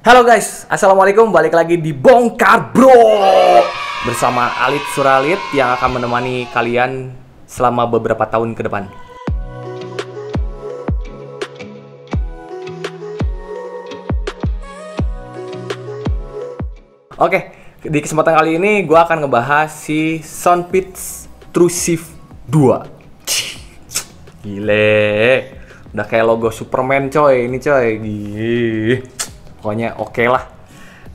Halo guys, assalamualaikum. Balik lagi di Bongkar Bro bersama Alit Suralit yang akan menemani kalian selama beberapa tahun ke depan. Oke, di kesempatan kali ini gue akan ngebahas si Soundpeats TrueShift 2. Gile, udah kayak logo Superman coy, ini coy. Gih. Pokoknya oke lah.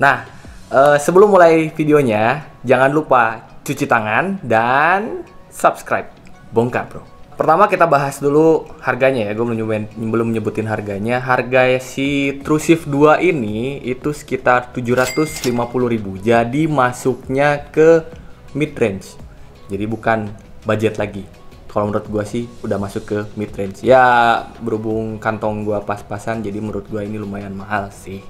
Nah, sebelum mulai videonya, jangan lupa cuci tangan dan subscribe Bongkar Bro. Pertama kita bahas dulu harganya ya. Gue belum nyebutin harganya. Harga si TrueShift 2 ini itu sekitar 750.000. Jadi masuknya ke mid range. Jadi bukan budget lagi. Kalau menurut gue sih udah masuk ke mid range. Ya berhubung kantong gue pas-pasan, jadi menurut gue ini lumayan mahal sih.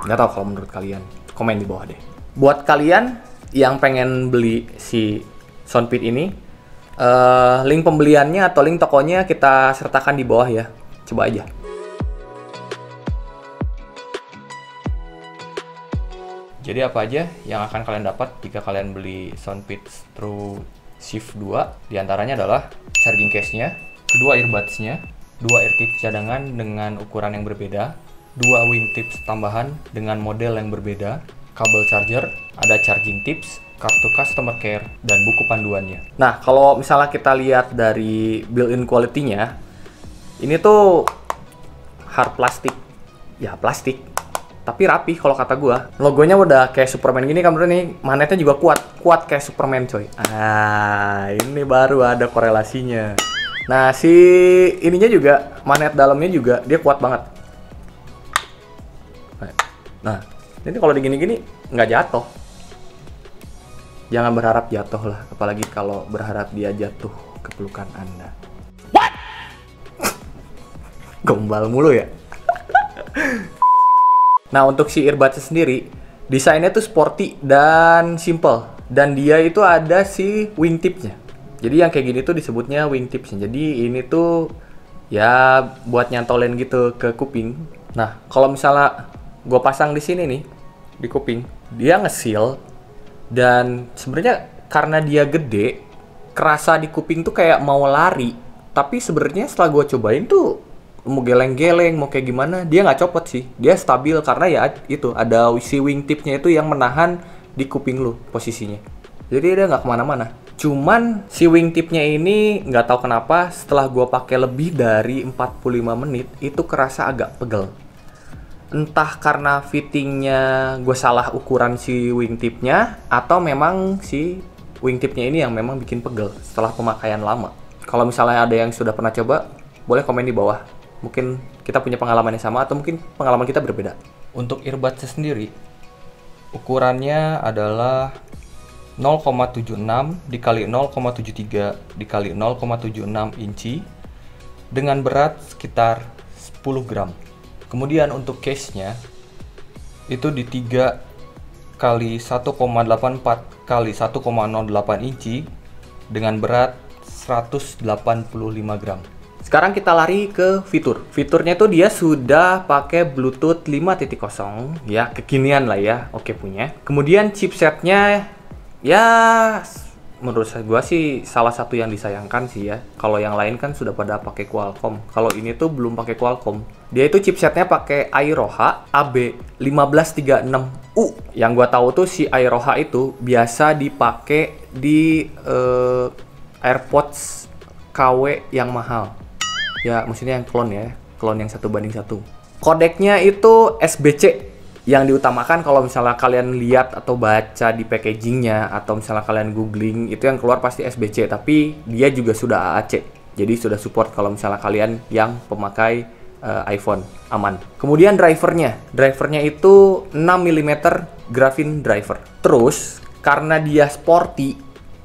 Nggak tahu kalau menurut kalian, komen di bawah deh. Buat kalian yang pengen beli si Soundpeats ini, link pembeliannya atau link tokonya kita sertakan di bawah ya. Coba aja. Jadi apa aja yang akan kalian dapat jika kalian beli Soundpeats TrueShift 2? Di antaranya adalah charging case-nya, kedua earbuds-nya, dua eartips cadangan dengan ukuran yang berbeda, dua wingtips tambahan dengan model yang berbeda, kabel charger, ada charging tips, kartu customer care, dan buku panduannya. Nah, kalau misalnya kita lihat dari built-in quality-nya, ini tuh hard plastik. Ya, plastik. Tapi rapi kalau kata gua. Logonya udah kayak Superman gini kan, bro nih. Magnetnya juga kuat. Kuat kayak Superman, coy. Ah, ini baru ada korelasinya. Nah, si ininya juga, magnet dalamnya juga, dia kuat banget. Nah, ini kalau digini-gini nggak jatuh. Jangan berharap jatuh lah, apalagi kalau berharap dia jatuh ke pelukan Anda. What? Gombal mulu ya. Nah, untuk si earbuds sendiri, desainnya tuh sporty dan simple. Dan dia itu ada si wingtipnya. Jadi yang kayak gini tuh disebutnya wingtipsnya. Jadi ini tuh ya buat nyantolin gitu ke kuping. Nah, kalau misalnya gue pasang di sini nih, di kuping, dia nge-seal, dan sebenarnya karena dia gede, kerasa di kuping tuh kayak mau lari. Tapi sebenarnya setelah gue cobain tuh, mau geleng-geleng, mau kayak gimana, dia nggak copot sih. Dia stabil karena ya itu, ada si wingtipnya itu yang menahan di kuping lu posisinya. Jadi dia nggak kemana-mana. Cuman si wingtipnya ini nggak tahu kenapa setelah gue pakai lebih dari 45 menit, itu kerasa agak pegel. Entah karena fittingnya gue salah ukuran si wingtipnya, atau memang si wingtipnya ini yang memang bikin pegel setelah pemakaian lama. Kalau misalnya ada yang sudah pernah coba, boleh komen di bawah. Mungkin kita punya pengalaman yang sama, atau mungkin pengalaman kita berbeda. Untuk earbuds sendiri, ukurannya adalah 0,76 dikali 0,73 dikali 0,76 inci dengan berat sekitar 10 gram. Kemudian untuk case-nya itu di 3 kali 1,84 kali 1,08 inci dengan berat 185 gram. Sekarang kita lari ke fitur. Fiturnya tuh dia sudah pakai Bluetooth 5.0 ya, kekinian lah ya. Oke punya. Kemudian chipsetnya ya menurut gua sih salah satu yang disayangkan sih ya. Kalau yang lain kan sudah pada pakai Qualcomm. Kalau ini tuh belum pakai Qualcomm. Dia itu chipsetnya pakai Airoha AB1536U. Yang gua tahu tuh si Airoha itu biasa dipakai di AirPods KW yang mahal. Ya, maksudnya yang clone ya. Clone yang 1:1. Kodeknya itu SBC. Yang diutamakan kalau misalnya kalian lihat atau baca di packagingnya, atau misalnya kalian googling, itu yang keluar pasti SBC, tapi dia juga sudah AAC, jadi sudah support kalau misalnya kalian yang pemakai iPhone, aman. Kemudian drivernya itu 6 mm graphene driver. Terus karena dia sporty,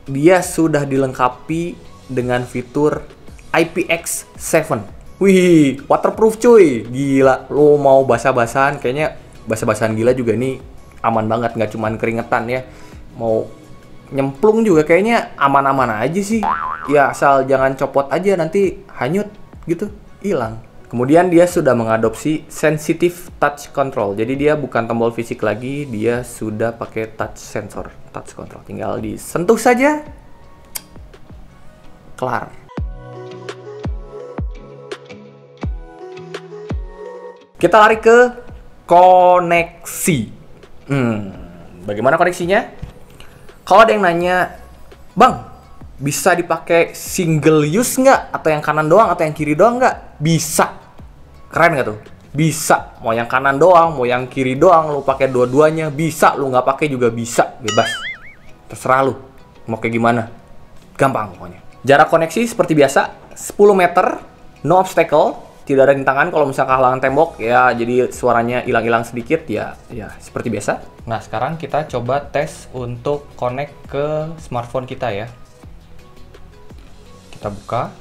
dia sudah dilengkapi dengan fitur IPX7. Wih, waterproof cuy, gila. Lo mau basah-basahan, kayaknya basah-basahan gila juga nih aman banget, nggak cuman keringetan ya, mau nyemplung juga kayaknya aman-aman aja sih ya, asal jangan copot aja nanti hanyut gitu, hilang. Kemudian dia sudah mengadopsi sensitive touch control. Jadi dia bukan tombol fisik lagi, dia sudah pakai touch sensor, touch control. Tinggal disentuh saja, kelar. Kita lari ke koneksi. Bagaimana koneksinya? Kalau ada yang nanya, Bang, bisa dipakai single use nggak? Atau yang kanan doang atau yang kiri doang nggak? Bisa. Keren nggak tuh? Bisa. Mau yang kanan doang, mau yang kiri doang, lu pakai dua-duanya bisa. Lu nggak pakai juga bisa, bebas. Terserah lu. Mau kayak gimana? Gampang pokoknya. Jarak koneksi seperti biasa, 10 meter, no obstacle, tidak ada rintangan. Kalau misalnya kehalangan tembok, ya jadi suaranya hilang-hilang sedikit, ya seperti biasa. Nah, sekarang kita coba tes untuk connect ke smartphone kita ya. Kita buka,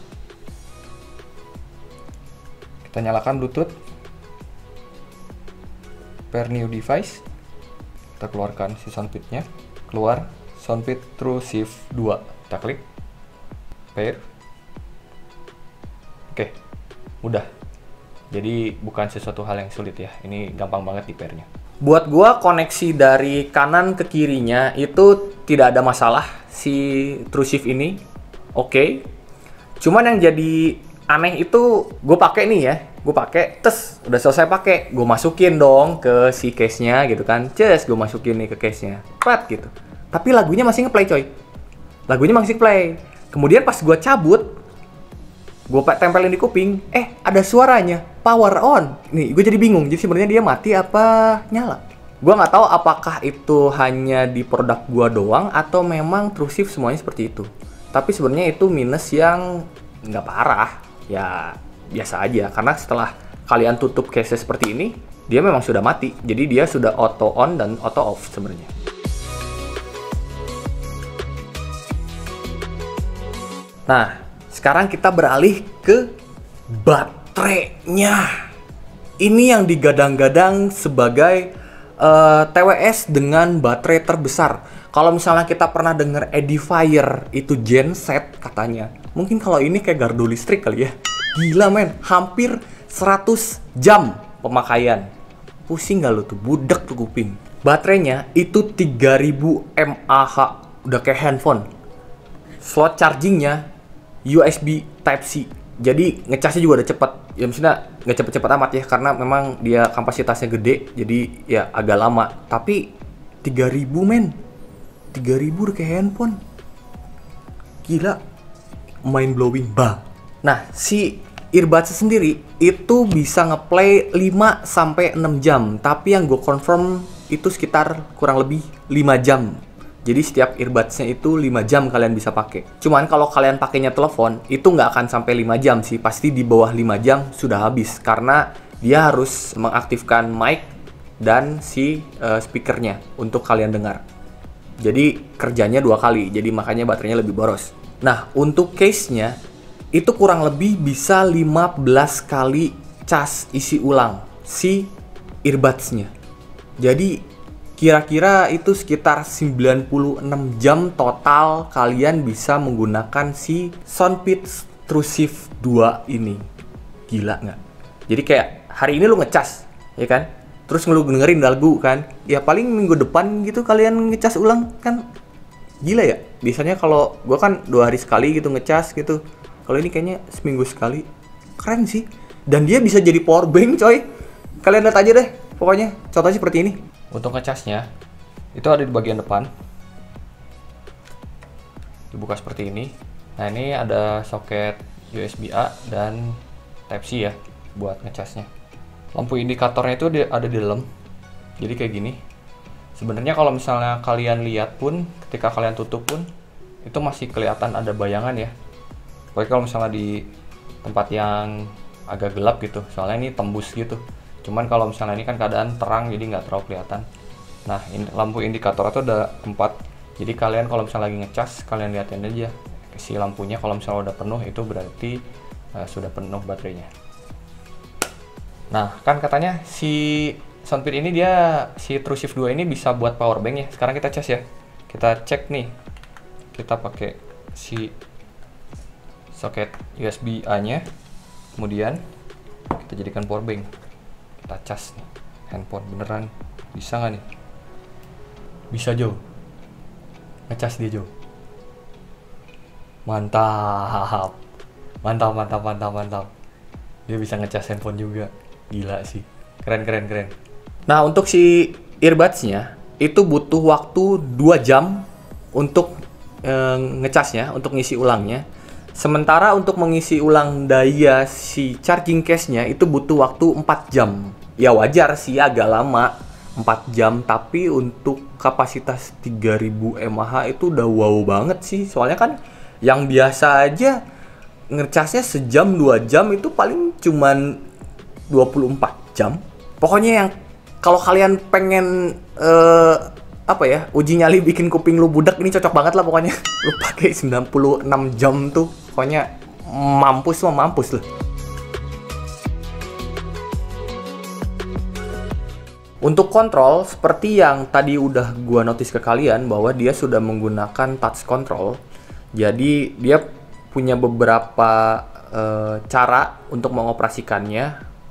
kita nyalakan Bluetooth, pair new device, kita keluarkan si soundpad-nya, keluar soundpad TrueShift 2, kita klik, pair, oke, mudah. Jadi bukan sesuatu hal yang sulit ya, ini gampang banget di pair-nya. Buat gua koneksi dari kanan ke kirinya itu tidak ada masalah si TrueShift ini, oke. Cuman yang jadi aneh itu gue pakai nih ya, gue pakai, tes udah selesai pakai, gue masukin dong ke si case-nya gitu kan, gue masukin nih ke case-nya, prat gitu. Tapi lagunya masih ngeplay coy, lagunya masih play. Kemudian pas gue cabut, gue tempelin di kuping, ada suaranya, power on. Nih gue jadi bingung, jadi sebenarnya dia mati apa nyala? Gue nggak tahu apakah itu hanya di produk gue doang atau memang TrueShift semuanya seperti itu. Tapi sebenarnya itu minus yang nggak parah, ya biasa aja. Karena setelah kalian tutup case seperti ini, dia memang sudah mati. Jadi dia sudah auto on dan auto off sebenarnya. Nah, sekarang kita beralih ke baterainya. Ini yang digadang-gadang sebagai TWS dengan baterai terbesar. Kalau misalnya kita pernah dengar Edifier itu genset katanya, mungkin kalau ini kayak gardu listrik kali ya. Gila men, hampir 100 jam pemakaian. Pusing gak lu tuh, budak tuh kuping. Baterainya itu 3000 mAh, udah kayak handphone. Slot chargingnya USB Type-C. Jadi ngecasnya juga udah cepet. Ya maksudnya nggak cepet-cepet amat ya, karena memang dia kapasitasnya gede, jadi ya agak lama. Tapi 3000 men, 3000 udah kayak handphone. Gila, mind blowing bah. Nah, si earbuds sendiri itu bisa ngeplay 5-6 jam, tapi yang gue confirm itu sekitar kurang lebih 5 jam. Jadi setiap earbudsnya itu 5 jam kalian bisa pakai. Cuman kalau kalian pakainya telepon, itu nggak akan sampai 5 jam sih. Pasti di bawah 5 jam sudah habis. Karena dia harus mengaktifkan mic dan si speakernya untuk kalian dengar. Jadi kerjanya 2 kali. Jadi makanya baterainya lebih boros. Nah, untuk case-nya, itu kurang lebih bisa 15 kali cas isi ulang si earbuds-nya. Jadi kira-kira itu sekitar 96 jam total kalian bisa menggunakan si Soundpeak TrueShift 2 ini. Gila nggak? Jadi kayak hari ini lu ngecas, ya kan? Terus lu dengerin lagu kan? Ya paling minggu depan gitu kalian ngecas ulang kan? Gila ya? Biasanya kalau gua kan 2 hari sekali gitu ngecas gitu. Kalau ini kayaknya seminggu sekali. Keren sih. Dan dia bisa jadi power bank coy. Kalian lihat aja deh. Pokoknya contohnya seperti ini. Untuk ngecasnya itu ada di bagian depan, dibuka seperti ini. Nah, ini ada soket USB A dan Type-C ya buat ngecasnya. Lampu indikatornya itu ada di dalam, jadi kayak gini. Sebenarnya kalau misalnya kalian lihat pun, ketika kalian tutup pun itu masih kelihatan ada bayangan ya. Pokoknya kalau misalnya di tempat yang agak gelap gitu, soalnya ini tembus gitu. Cuman kalau misalnya ini kan keadaan terang, jadi nggak terlalu kelihatan. Nah, ini lampu indikator itu ada 4. Jadi kalian kalau misalnya lagi ngecas, kalian lihatin aja si lampunya. Kalau misalnya udah penuh, itu berarti sudah penuh baterainya. Nah, kan katanya si Soundpeak ini si TrueShift 2 ini bisa buat power bank ya. Sekarang kita cas ya. Kita cek nih. Kita pakai si soket USB A-nya. Kemudian Kita jadikan power bank. Kita cas nih handphone, beneran bisa nggak nih? Bisa Jo, ngecas dia Jo. Mantap, mantap, mantap, mantap, mantap. Dia bisa ngecas handphone juga, gila sih, keren, keren, keren. Nah, untuk si earbuds-nya itu butuh waktu 2 jam untuk ngecasnya, untuk ngisi ulangnya. Sementara untuk mengisi ulang daya si charging case-nya itu butuh waktu 4 jam. Ya wajar sih agak lama, 4 jam, tapi untuk kapasitas 3000 mAh itu udah wow banget sih. Soalnya kan yang biasa aja ngecasnya sejam 2 jam itu paling cuman 24 jam. Pokoknya yang kalau kalian pengen uji nyali bikin kuping lu budak, ini cocok banget lah pokoknya. Lu pakai 96 jam tuh, pokoknya mampus lah. Untuk kontrol, seperti yang tadi udah gua notice ke kalian bahwa dia sudah menggunakan touch control. Jadi dia punya beberapa cara untuk mengoperasikannya,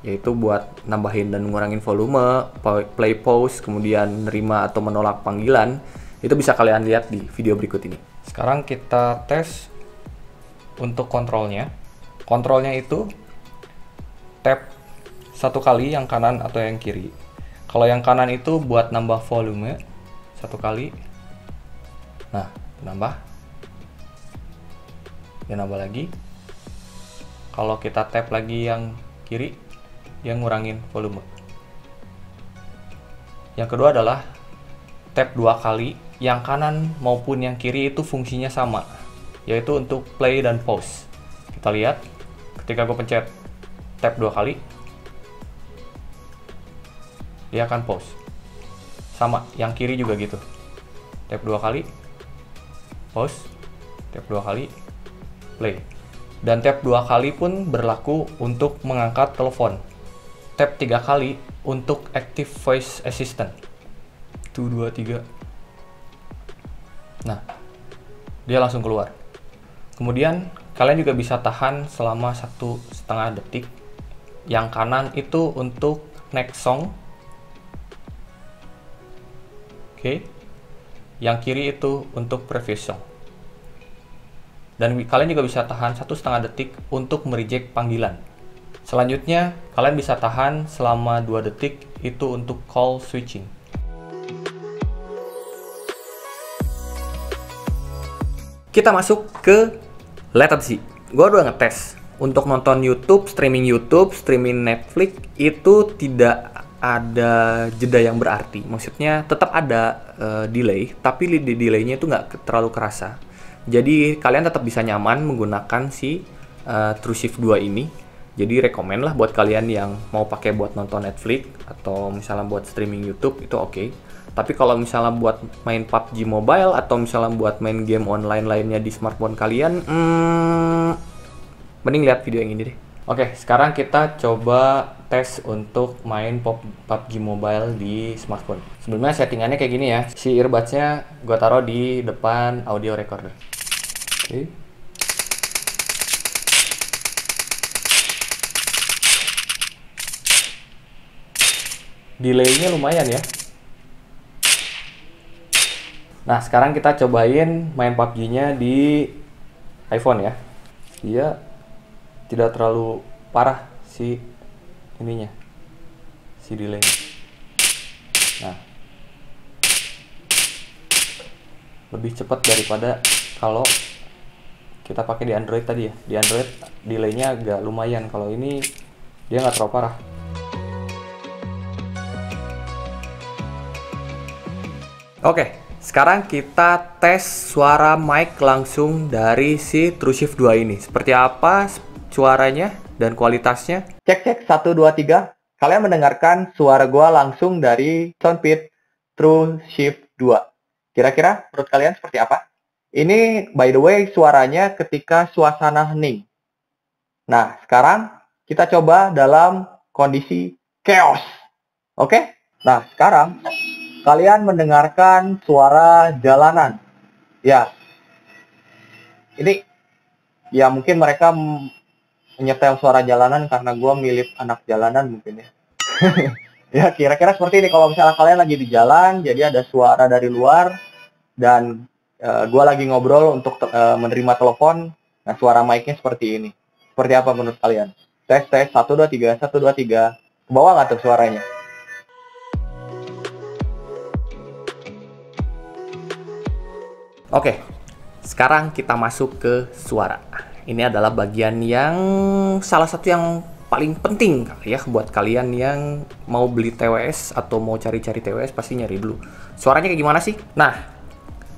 yaitu buat nambahin dan ngurangin volume, play pause, kemudian nerima atau menolak panggilan. Itu bisa kalian lihat di video berikut ini. Sekarang kita tes untuk kontrolnya. Kontrolnya itu tap 1 kali yang kanan atau yang kiri. Kalau yang kanan itu buat nambah volume 1 kali. Nah, nambah. Dan nambah lagi. Kalau kita tap lagi yang kiri, dia ngurangin volume. Yang kedua adalah tap 2 kali. Yang kanan maupun yang kiri itu fungsinya sama, yaitu untuk play dan pause. Kita lihat, ketika gue pencet tap 2 kali, dia akan pause. Sama, yang kiri juga gitu. Tap 2 kali, pause. Tap 2 kali, play. Dan tap 2 kali pun berlaku untuk mengangkat telepon. Tap 3 kali untuk active voice assistant. 1, 2, 3. Nah, dia langsung keluar. Kemudian, kalian juga bisa tahan selama 1,5 detik. Yang kanan itu untuk next song. Oke. Yang kiri itu untuk previous song. Dan kalian juga bisa tahan 1,5 detik untuk mereject panggilan. Selanjutnya, kalian bisa tahan selama 2 detik itu untuk call switching. Kita masuk ke latency. Gue udah ngetes. Untuk nonton YouTube, streaming Netflix, itu tidak ada jeda yang berarti. Maksudnya tetap ada delay, tapi delaynya itu nggak terlalu kerasa. Jadi kalian tetap bisa nyaman menggunakan si TrueShift 2 ini. Jadi rekomen lah buat kalian yang mau pakai buat nonton Netflix atau misalnya buat streaming YouTube, itu oke. Tapi kalau misalnya buat main PUBG Mobile atau misalnya buat main game online lainnya di smartphone kalian, mending lihat video yang ini deh. Oke, sekarang kita coba tes untuk main PUBG Mobile di smartphone. Sebelumnya settingannya kayak gini ya. Si earbuds-nya gue taruh di depan audio recorder. Oke. Delay-nya lumayan ya. Nah, sekarang kita cobain main PUBG-nya di iPhone ya. Dia tidak terlalu parah si ininya, si delay-nya. Nah, lebih cepat daripada kalau kita pakai di Android tadi ya. Di Android delay-nya agak lumayan. Kalau ini dia nggak terlalu parah. Oke, sekarang kita tes suara mic langsung dari si TrueShift 2 ini. Seperti apa suaranya dan kualitasnya? Cek 1 2 3. Kalian mendengarkan suara gua langsung dari Soundpit TrueShift 2. Kira-kira menurut kalian seperti apa? Ini by the way suaranya ketika suasana hening. Nah, sekarang kita coba dalam kondisi chaos. Oke? Nah, sekarang kalian mendengarkan suara jalanan. Ya. Ini ya mungkin mereka nyetel suara jalanan karena gue mirip anak jalanan mungkin ya. Ya kira-kira seperti ini kalau misalnya kalian lagi di jalan, jadi ada suara dari luar dan gue lagi ngobrol untuk menerima telepon, nah suara mic-nya seperti ini. Seperti apa menurut kalian? Tes tes 1 2 3 1 2 3. Ke bawah nggak tuh suaranya? Oke, sekarang kita masuk ke suara. Ini adalah bagian yang salah satu yang paling penting ya buat kalian yang mau beli TWS atau mau cari-cari TWS, pasti nyari dulu. Suaranya kayak gimana sih? Nah,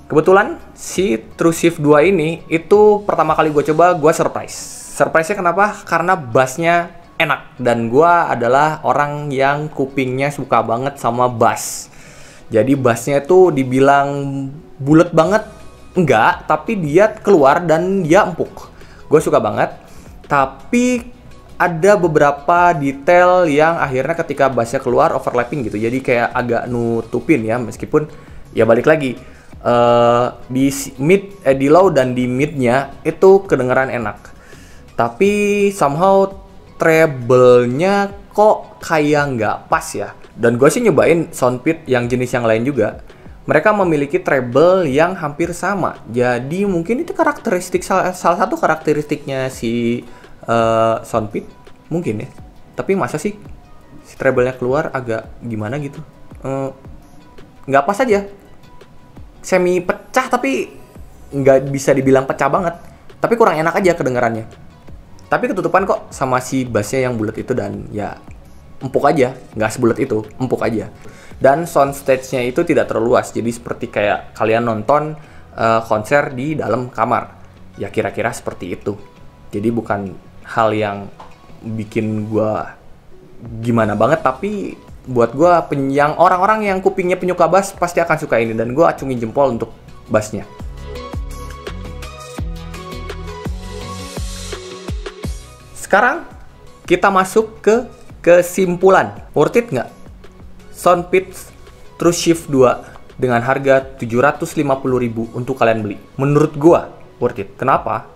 kebetulan si TrueShift 2 ini itu pertama kali gue coba, gue surprise. Surprise-nya kenapa? Karena bassnya enak. Dan gue adalah orang yang kupingnya suka banget sama bass. Jadi bassnya itu dibilang bulet banget, enggak, tapi dia keluar dan dia empuk. Gue suka banget. Tapi ada beberapa detail yang akhirnya ketika bassnya keluar overlapping gitu. Jadi kayak agak nutupin ya, meskipun ya balik lagi di di low dan di midnya itu kedengeran enak. Tapi somehow treble-nya kok kayak nggak pas ya. Dan gue sih nyobain Soundpit yang jenis yang lain juga. Mereka memiliki treble yang hampir sama. Jadi mungkin itu karakteristik salah satu karakteristiknya si Soundpit mungkin ya. Tapi masa sih si treble-nya keluar agak gimana gitu? Nggak pas aja. Semi pecah tapi nggak bisa dibilang pecah banget. Tapi kurang enak aja kedengarannya. Tapi ketutupan kok sama si bassnya yang bulat itu dan ya empuk aja, nggak sebulat itu, empuk aja. Dan soundstage-nya itu tidak terlalu luas, jadi seperti kayak kalian nonton konser di dalam kamar. Ya kira-kira seperti itu. Jadi bukan hal yang bikin gua gimana banget, tapi buat gua yang orang-orang yang kupingnya penyuka bass pasti akan suka ini, dan gua acungin jempol untuk bassnya. Sekarang kita masuk ke kesimpulan. Worth it nggak? Soundpit TrueShift 2 dengan harga 750.000 untuk kalian beli. Menurut gua worth it. Kenapa?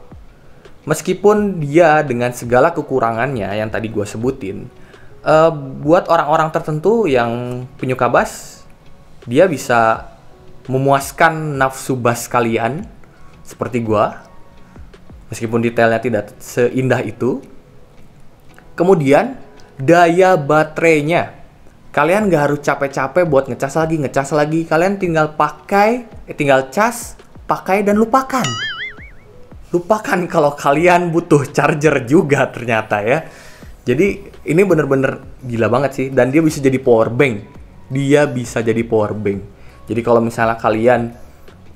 Meskipun dia dengan segala kekurangannya yang tadi gua sebutin, buat orang-orang tertentu yang penyuka bass, dia bisa memuaskan nafsu bass kalian seperti gua. Meskipun detailnya tidak seindah itu. Kemudian daya baterainya, kalian nggak harus capek-capek buat ngecas lagi. Kalian tinggal tinggal cas, pakai dan lupakan. Lupakan kalau kalian butuh charger juga ternyata ya. Jadi ini bener-bener gila banget sih, dan dia bisa jadi power bank. Jadi kalau misalnya kalian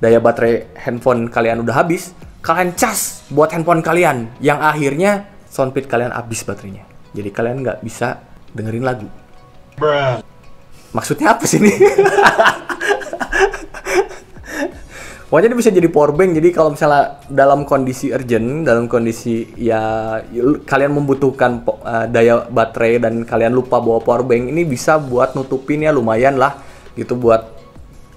daya baterai handphone kalian udah habis, kalian cas buat handphone kalian, yang akhirnya Soundpit kalian habis baterainya. Jadi kalian nggak bisa dengerin lagu. Maksudnya apa sih ini? Pokoknya dia bisa jadi power bank. Jadi kalau misalnya dalam kondisi urgent, dalam kondisi ya kalian membutuhkan daya baterai dan kalian lupa bawa power bank, ini bisa buat nutupin ya, lumayan lah gitu, buat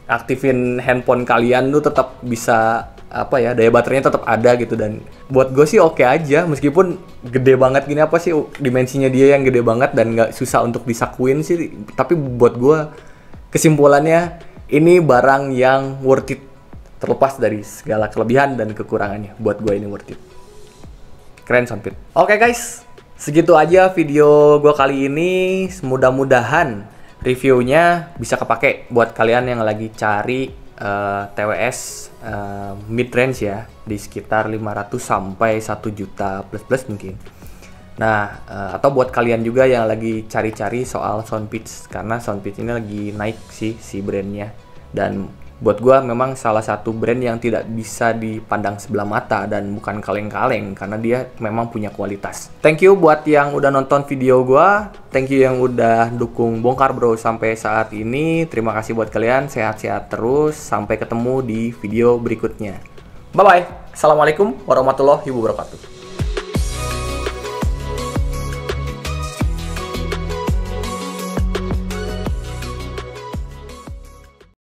aktifin handphone kalian tuh tetap bisa daya baterainya tetap ada gitu. Dan buat gue sih oke aja, meskipun gede banget gini, dimensinya dia yang gede banget dan nggak susah untuk disakuin sih. Tapi buat gue kesimpulannya ini barang yang worth it, terlepas dari segala kelebihan dan kekurangannya. Buat gue ini worth it. Keren Soundpit. Oke guys, segitu aja video gue kali ini. Mudah-mudahan reviewnya bisa kepake buat kalian yang lagi cari TWS mid range ya, di sekitar 500 sampai 1 juta plus mungkin. Nah, atau buat kalian juga yang lagi cari-cari soal Soundpit, karena Soundpit ini lagi naik sih si brandnya. Dan buat gua memang salah satu brand yang tidak bisa dipandang sebelah mata dan bukan kaleng-kaleng, karena dia memang punya kualitas. Thank you buat yang udah nonton video gua, thank you yang udah dukung Bongkar Bro sampai saat ini. Terima kasih buat kalian, sehat-sehat terus, sampai ketemu di video berikutnya. Bye bye. Assalamualaikum warahmatullahi wabarakatuh.